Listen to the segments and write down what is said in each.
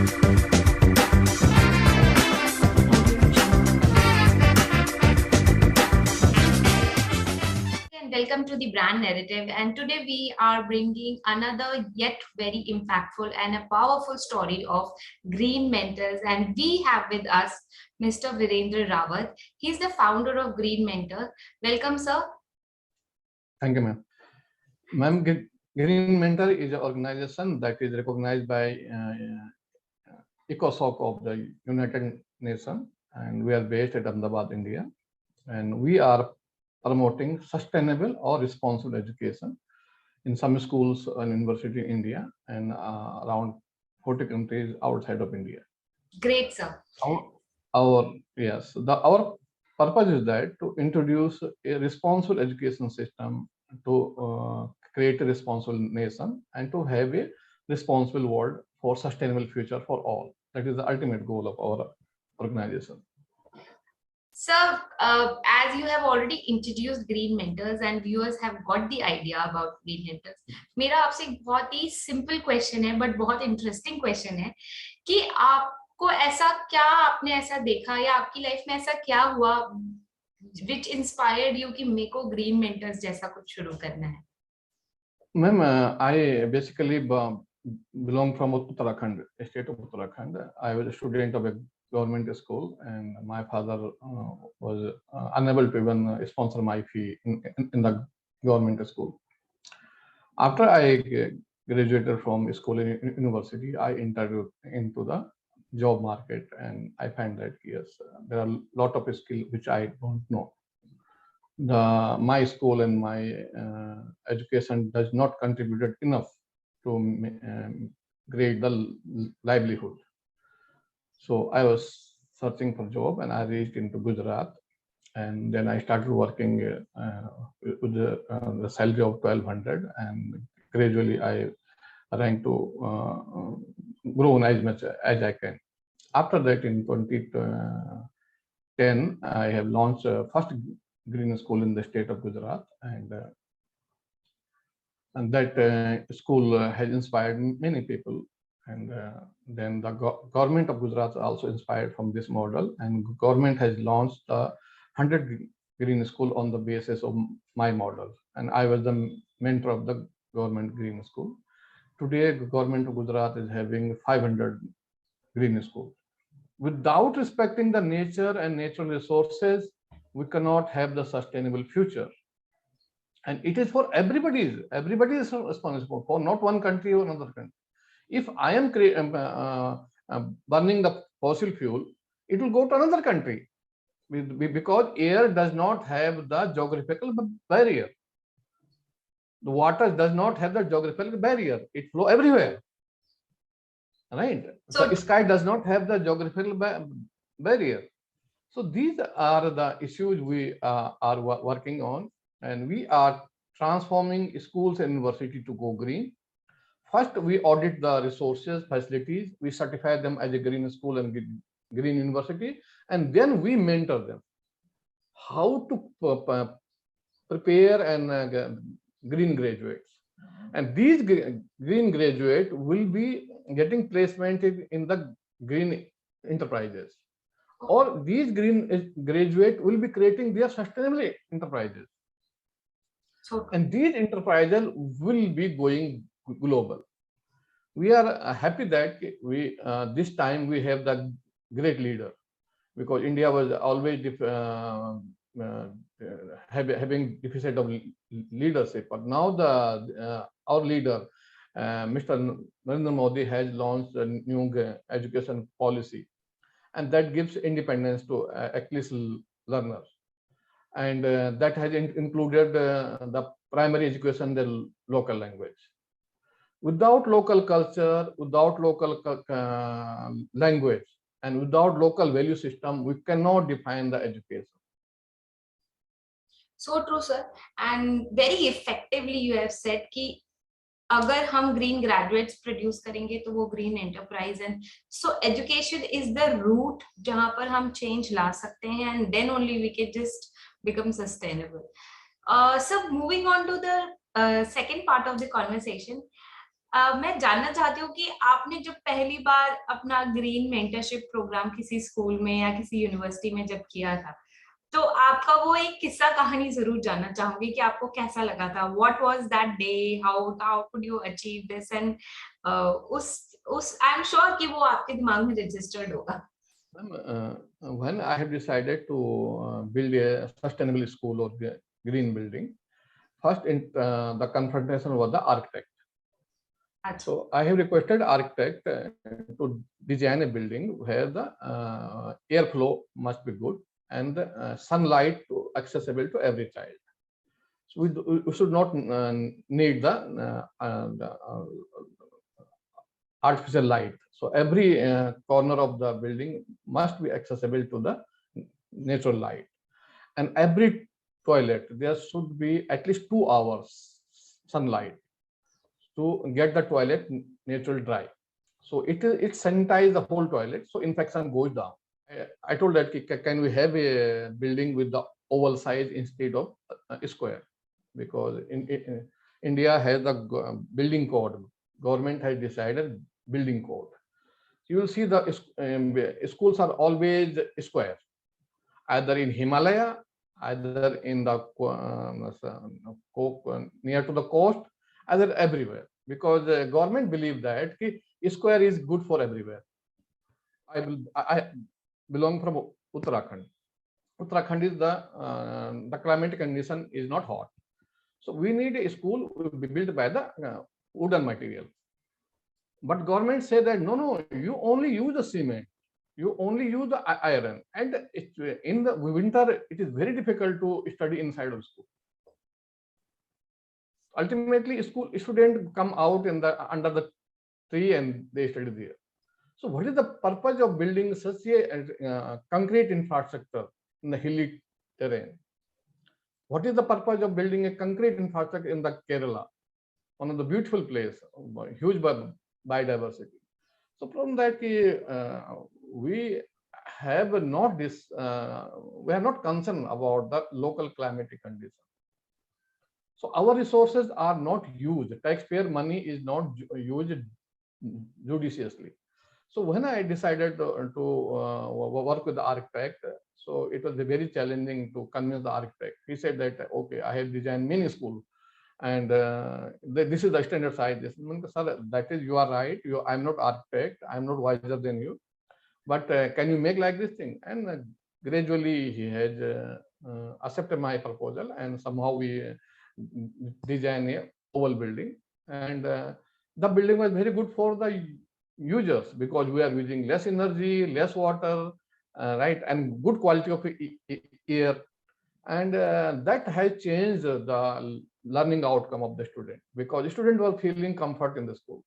Welcome to the Brand Narrative, and today we are bringing another yet very impactful and a powerful story of Green Mentors, and we have with us Mr. Virendra Rawat. He's the founder of Green Mentor. Welcome, sir. Thank you, ma'am. Ma'am, Green Mentor is an organization that is recognized by ECOSOC of the United Nations, and we are based at Ahmedabad, India, and we are promoting sustainable or responsible education in some schools and university in India and around 40 countries outside of India. Great, sir. Our purpose is that to introduce a responsible education system, to create a responsible nation, and to have a responsible world for sustainable future for all. That is the ultimate goal of our organization. Sir, as you have already introduced Green Mentors and viewers have got the idea about Green Mentors, मेरा आपसे एक बहुत ही simple question है but बहुत interesting question है कि आपको ऐसा क्या आपने ऐसा देखा या आपकी लाइफ में ऐसा क्या हुआ which inspired you कि मेरे को Green Mentors जैसा कुछ शुरू करना है? Ma'am, I basically belong from Uttarakhand, state of Uttarakhand. I was a student of a government school, and my father was unable to even sponsor my fee in the government school. After I graduated from school and university, I entered into the job market, and I find that yes, there are a lot of skills which I don't know. My school and my education does not contribute enough to create the livelihood. So I was searching for job, and I reached into Gujarat, and then I started working with the salary of 1200, and gradually I ranked to grown as much as I can. After that, in 2010, I have launched first green school in the state of Gujarat, and that school has inspired many people. And then the government of Gujarat also inspired from this model, and government has launched the 100 green school on the basis of my model, and I was the mentor of the government green school. Today, the government of Gujarat is having 500 green schools. Without respecting the nature and natural resources, we cannot have the sustainable future. And it is for everybody. Everybody is responsible for not one country or another country. If I am burning the fossil fuel, it will go to another country because air does not have the geographical barrier. The water does not have the geographical barrier. It flows everywhere, right? So the sky does not have the geographical barrier. So these are the issues we are working on, and we are transforming schools and university to go green. First, we audit the resources, facilities, we certify them as a green school and green university, and then we mentor them how to prepare and green graduates. And these green graduates will be getting placement in the green enterprises, or these green graduates will be creating their sustainable enterprises. And these enterprises will be going global. We are happy that we this time we have the great leader, because India was always having deficit of leadership. But now our leader, Mr. Narendra Modi, has launched a new education policy, and that gives independence to at least learners. And that has included the primary education, the local language. Without local culture, without local language, and without local value system, we cannot define the education. So true, sir. And very effectively you have said कि अगर हम green graduates produce करेंगे तो वो green enterprise, and so education is the route जहाँ पर हम change ला सकते हैं, and then only we can just become sustainable. So moving on to the second part of the conversation, मैं जानना चाहती हूँ कि आपने जब पहली बार अपना ग्रीन मेंटरशिप प्रोग्राम किसी स्कूल में या किसी यूनिवर्सिटी में जब किया था, तो आपका वो एक किस्सा कहानी जरूर जानना चाहूंगी कि आपको कैसा लगा था. What was that day, how could you achieve this, and उस आई एम श्योर कि वो आपके दिमाग में रजिस्टर्ड होगा. When I have decided to build a sustainable school or green building, first the confrontation was the architect. अच्छा. So I have requested architect to design a building where the airflow must be good and sunlight accessible to every child. So we should not need the artificial light. So every corner of the building must be accessible to the natural light. And every toilet, there should be at least 2 hours sunlight to get the toilet natural dry. So it sanitize the whole toilet, so infection goes down. I told that can we have a building with the oval size instead of a square, because in India has the building code. Government has decided building code. You will see the schools are always square, either in Himalaya, either in the near to the coast, either everywhere, because government believe that square is good for everywhere. I belong from Uttarakhand. Uttarakhand is the climate condition is not hot, so we need a school built by the wooden material. But government say that no, you only use the cement, you only use the iron, and in the winter it is very difficult to study inside of school. Ultimately, school students come out in the under the tree and they study there. So what is the purpose of building such a concrete infrastructure in the hilly terrain? What is the purpose of building a concrete infrastructure in the Kerala, one of the beautiful place, huge biodiversity? So from that, we have not this, we are not concerned about the local climatic condition. So our resources are not used. Taxpayer money is not used judiciously. So when I decided to work with the architect, so it was very challenging to convince the architect. He said that, okay, I have designed many schools, and this is the standard size. Sir, that is, you are right. I'm not architect. I'm not wiser than you. But can you make like this thing? And gradually he has accepted my proposal, and somehow we design a oval building. And the building was very good for the users because we are using less energy, less water, right, and good quality of air. And that has changed the learning outcome of the student, because students were feeling comfort in the school.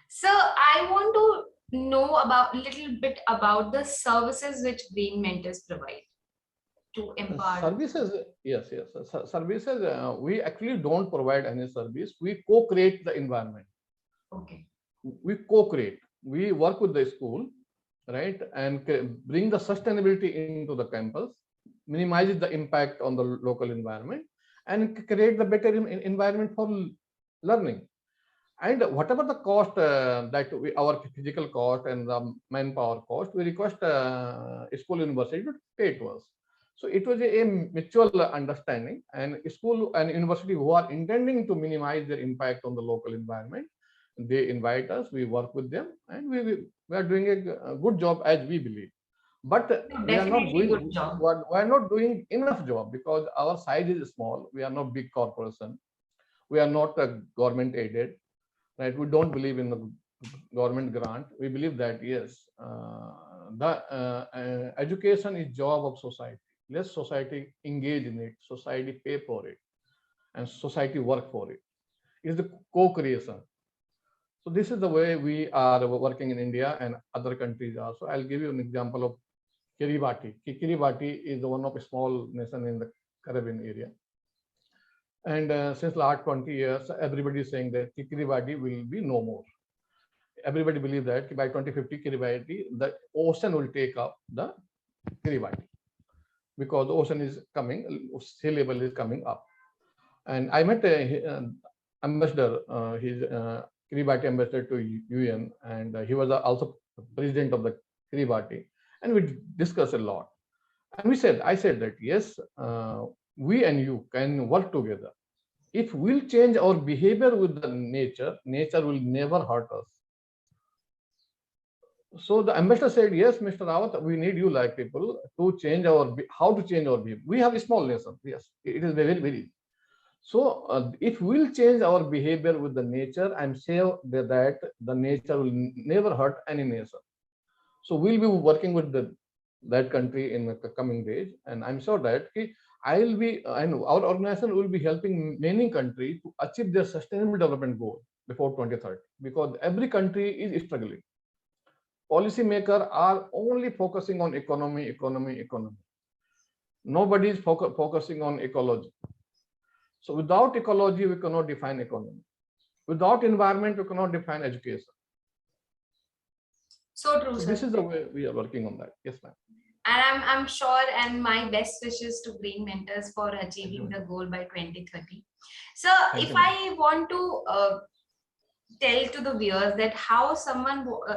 So I want to know about a little bit about the services which Green Mentors provide to empower. Services, yes. Services, we actually don't provide any service. We co-create the environment. Okay. We co-create. We work with the school, right, and bring the sustainability into the campus, minimizes the impact on the local environment, and create the better environment for learning. And whatever the cost that our physical cost and the manpower cost, we request school university to pay to us. So it was a mutual understanding, and school and university who are intending to minimize their impact on the local environment, they invite us, we work with them, and we are doing a good job as we believe. But we are not Definitely doing good job. we are not doing enough job because our size is small. We are not big corporation. We are not government aided, right? We don't believe in the government grant. We believe that yes, the education is job of society. Let society engage in it, society pay for it, and society work for it. It's the co-creation. So this is the way we are working in India and other countries also. I'll give you an example of Kiribati. Kiribati is one of a small nation in the Caribbean area. And since last 20 years, everybody is saying that Kiribati will be no more. Everybody believes that by 2050, Kiribati, the ocean will take up the Kiribati because the ocean is coming, sea level is coming up. And I met Ambassador, he's Kiribati ambassador to UN, and he was also president of the Kiribati, and we discussed a lot. And I said that yes, we and you can work together. If we'll change our behavior with the nature, nature will never hurt us. So the ambassador said, yes, Mr. Rawat, we need you like people to change how to change our behavior. We have a small nation. Yes, it is very, very. So if we'll change our behavior with the nature, I'm sure that the nature will never hurt any nation. So we'll be working with that country in the coming days, and I'm sure that I'll be and our organization will be helping many countries to achieve their sustainable development goal before 2030, because every country is struggling. Policymakers are only focusing on economy. Nobody is focusing on ecology. So without ecology, we cannot define economy. Without environment, we cannot define education. So true, So sir. this is the way we are working on that. Yes, ma'am. And I'm sure, and my best wishes to Green Mentors for achieving the goal by 2030. So if I want to tell to the viewers that how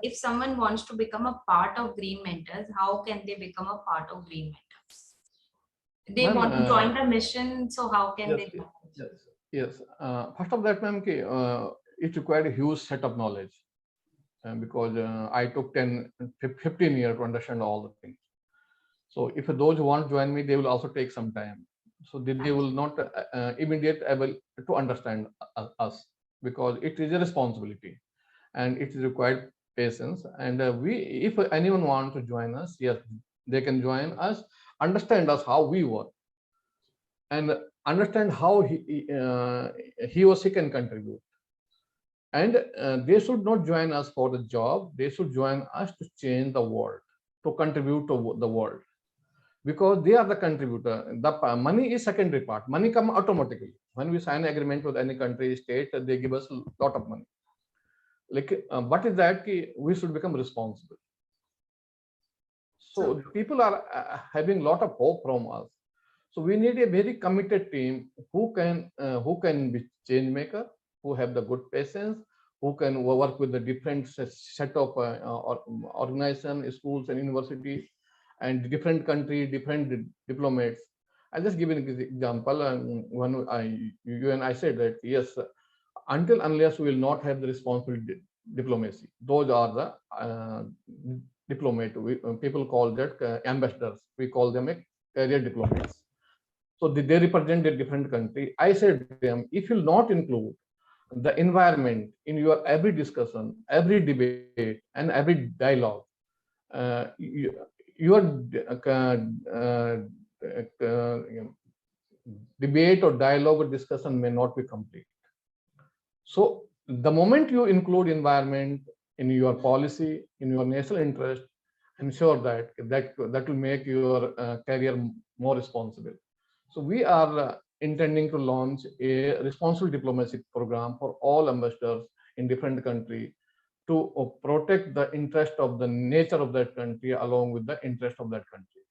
if someone wants to become a part of Green Mentors, how can they become a part of Green Mentors? They want to join the mission, so how can they? Yes. First of that, ma'am, it required a huge set of knowledge, because I took 15 years to understand all the things. So if those who want to join me, they will also take some time. So they will not immediately able to understand us, because it is a responsibility and it is required patience. And if anyone wants to join us, yes, they can join us, understand us how we work, and understand how he or she can contribute. And they should not join us for the job. They should join us to change the world, to contribute to the world, because they are the contributor. The money is secondary part. Money come automatically when we sign an agreement with any country, state. They give us a lot of money. Like, what is that? We should become responsible. So people are having a lot of hope from us. So we need a very committed team who can be change maker, who have the good patience, who can work with the different set of organization, schools and universities, and different country, different diplomats. I'll just give an example. When you and I said that yes, unless we will not have the responsible diplomacy, those are the diplomat. People call that ambassadors. We call them a career diplomats. So they represent a different country. I said to them, if you will not include the environment in your every discussion, every debate, and every dialogue, your debate or dialogue or discussion may not be complete. So the moment you include environment in your policy, in your national interest, I'm sure that will make your career more responsible. So we are intending to launch a responsible diplomacy program for all ambassadors in different countries to protect the interest of the nature of that country along with the interest of that country.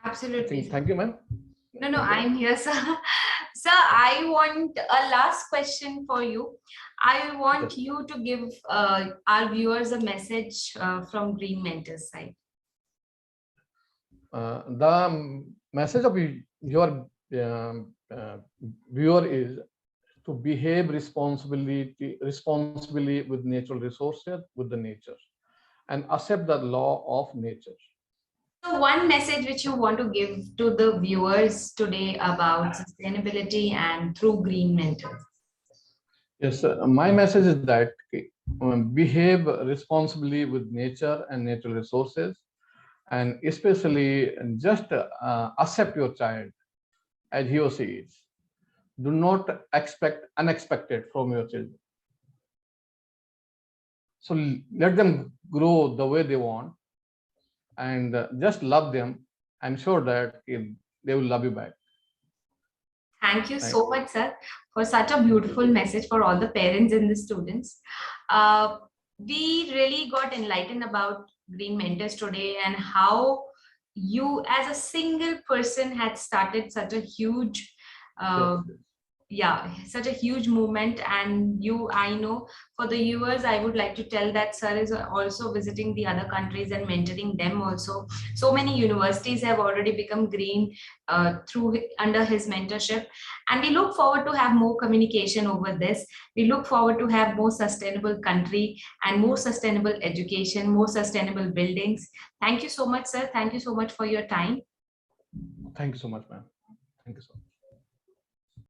Absolutely. Thank you, ma'am. No, I'm here, sir. Sir, I want a last question for you. I want you to give our viewers a message from Green Mentors side. The message of your viewer is to behave responsibly with natural resources, with the nature, and accept the law of nature. So one message which you want to give to the viewers today about sustainability and through Green Mentors. Yes, my message is that behave responsibly with nature and natural resources, and especially just accept your child as he or she is. Do not expect unexpected from your children. So let them grow the way they want, and just love them. I'm sure that they will love you back. Thank you so much, sir, for such a beautiful message for all the parents and the students. We really got enlightened about Green Mentors today and how you as a single person had started such a huge yeah, such a huge movement. And I know for the viewers, I would like to tell that sir is also visiting the other countries and mentoring them also. So many universities have already become green under his mentorship, and we look forward to have more communication over this. We look forward to have more sustainable country and more sustainable education, more sustainable buildings. Thank you so much, sir. Thank you so much for your time. Thank you so much, ma'am. Thank you so much.